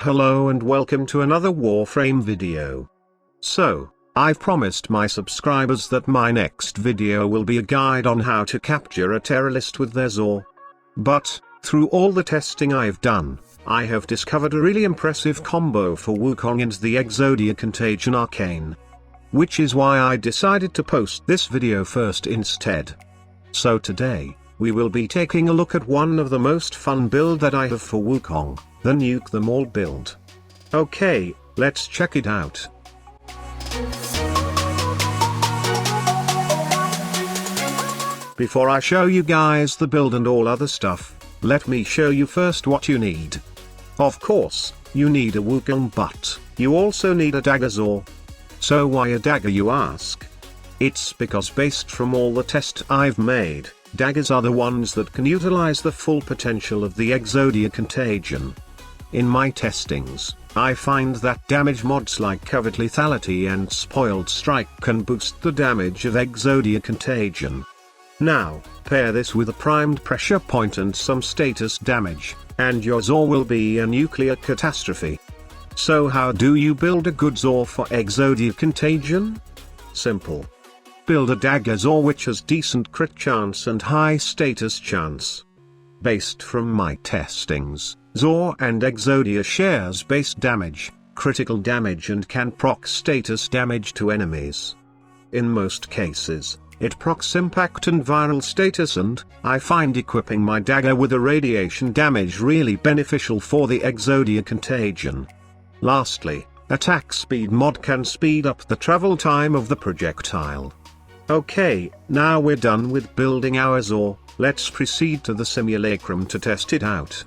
Hello and welcome to another Warframe video. So, I've promised my subscribers that my next video will be a guide on how to capture a terrorist with their Zor. But, through all the testing I've done, I have discovered a really impressive combo for Wukong and the Exodia Contagion Arcane. Which is why I decided to post this video first instead. So today, we will be taking a look at one of the most fun build that I have for Wukong, the Nuke them all build. Okay, let's check it out. Before I show you guys the build and all other stuff, let me show you first what you need. Of course, you need a Wukong, but you also need a Dagger Zor. So why a dagger, you ask? It's because based from all the tests I've made, daggers are the ones that can utilize the full potential of the Exodia Contagion. In my testings, I find that damage mods like Covert Lethality and Spoiled Strike can boost the damage of Exodia Contagion. Now, pair this with a primed pressure point and some status damage, and your Zor will be a nuclear catastrophe. So how do you build a good Zor for Exodia Contagion? Simple. Build a Dagger Zor which has decent crit chance and high status chance. Based from my testings, Zor and Exodia shares base damage, critical damage and can proc status damage to enemies. In most cases, it procs impact and viral status, and I find equipping my dagger with a radiation damage really beneficial for the Exodia Contagion. Lastly, attack speed mod can speed up the travel time of the projectile. Okay, now we're done with building our Zor, let's proceed to the Simulacrum to test it out.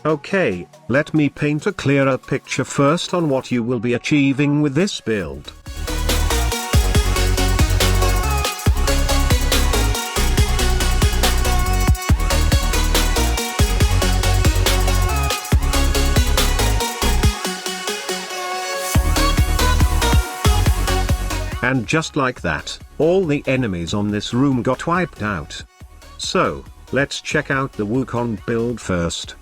Okay, let me paint a clearer picture first on what you will be achieving with this build. And just like that, all the enemies on this room got wiped out. So, let's check out the Wukong build first.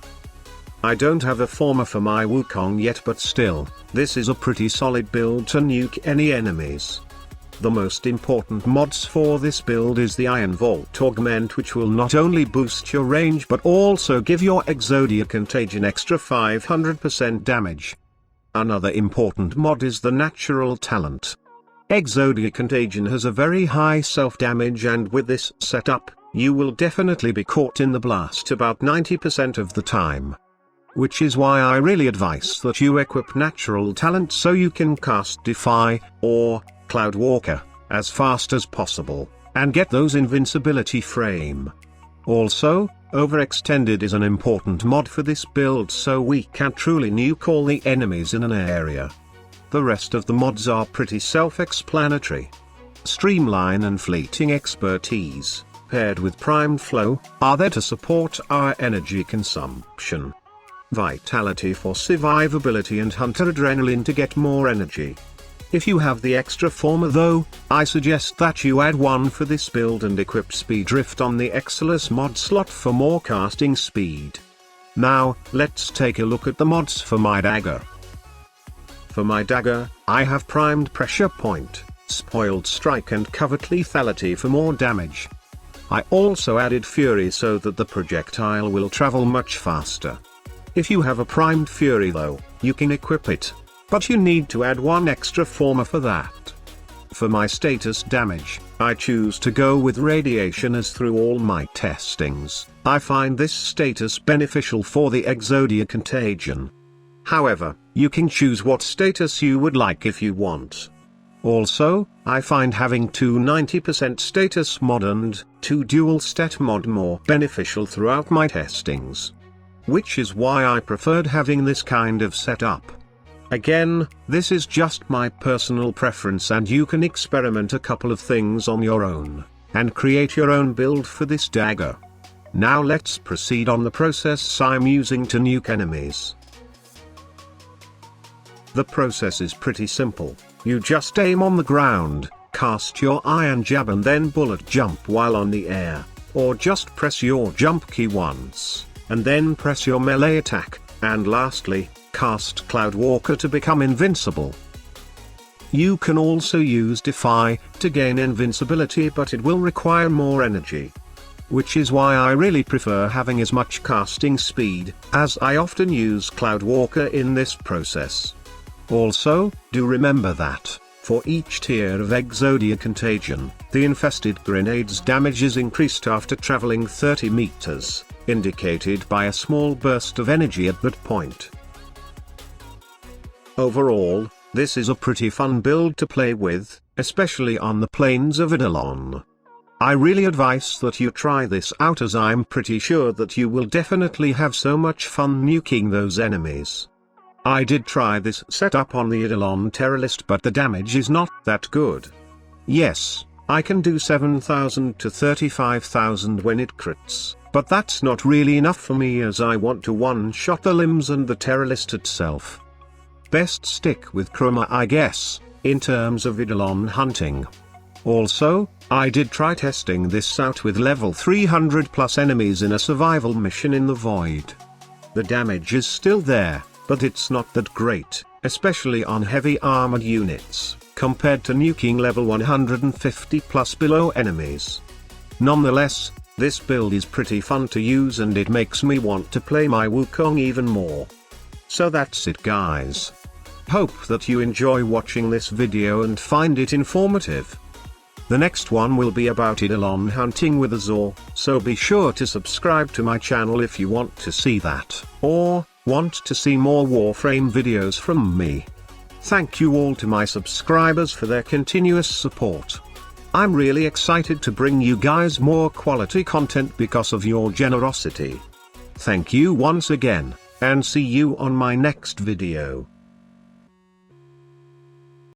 I don't have a former for my Wukong yet, but still, this is a pretty solid build to nuke any enemies. The most important mods for this build is the Iron Vault Augment, which will not only boost your range but also give your Exodia Contagion extra 500% damage. Another important mod is the Natural Talent. Exodia Contagion has a very high self-damage, and with this setup, you will definitely be caught in the blast about 90% of the time. Which is why I really advise that you equip Natural Talent so you can cast Defy, or Cloud Walker, as fast as possible, and get those invincibility frame. Also, Overextended is an important mod for this build so we can truly nuke all the enemies in an area. The rest of the mods are pretty self-explanatory. Streamline and Fleeting Expertise, paired with Primed Flow, are there to support our energy consumption. Vitality for survivability, and Hunter Adrenaline to get more energy. If you have the extra former though, I suggest that you add one for this build and equip Speed Drift on the Exilus mod slot for more casting speed. Now, let's take a look at the mods for my dagger. For my dagger, I have Primed Pressure Point, Spoiled Strike and Covert Lethality for more damage. I also added Fury so that the projectile will travel much faster. If you have a Primed Fury though, you can equip it, but you need to add one extra former for that. For my status damage, I choose to go with Radiation, as through all my testings, I find this status beneficial for the Exodia Contagion. However, you can choose what status you would like if you want. Also, I find having two 90% status mod and two dual stat mod more beneficial throughout my testings. Which is why I preferred having this kind of setup. Again, this is just my personal preference, and you can experiment a couple of things on your own, and create your own build for this dagger. Now let's proceed on the process I'm using to nuke enemies. The process is pretty simple. You just aim on the ground, cast your iron jab and then bullet jump while on the air, or just press your jump key once, and then press your melee attack, And lastly, cast Cloudwalker to become invincible. You can also use Defy to gain invincibility, but it will require more energy. Which is why I really prefer having as much casting speed, as I often use Cloudwalker in this process. Also, do remember that, for each tier of Exodia Contagion, the infested grenade's damage is increased after traveling 30 meters, indicated by a small burst of energy at that point. Overall, this is a pretty fun build to play with, especially on the Plains of Eidolon. I really advise that you try this out, as I'm pretty sure that you will definitely have so much fun nuking those enemies. I did try this setup on the Eidolon terror list, but the damage is not that good. Yes, I can do 7,000 to 35,000 when it crits, but that's not really enough for me, as I want to one-shot the limbs and the terror list itself. Best stick with Chroma, I guess, in terms of Eidolon hunting. Also, I did try testing this out with level 300 plus enemies in a survival mission in the void. The damage is still there, but it's not that great, especially on heavy armored units, compared to nuking level 150 plus below enemies. Nonetheless, this build is pretty fun to use, and it makes me want to play my Wukong even more. So that's it, guys. Hope that you enjoy watching this video and find it informative. The next one will be about Eidolon hunting with Azor, so be sure to subscribe to my channel if you want to see that, or want to see more Warframe videos from me. Thank you all to my subscribers for their continuous support. I'm really excited to bring you guys more quality content because of your generosity. Thank you once again, and see you on my next video.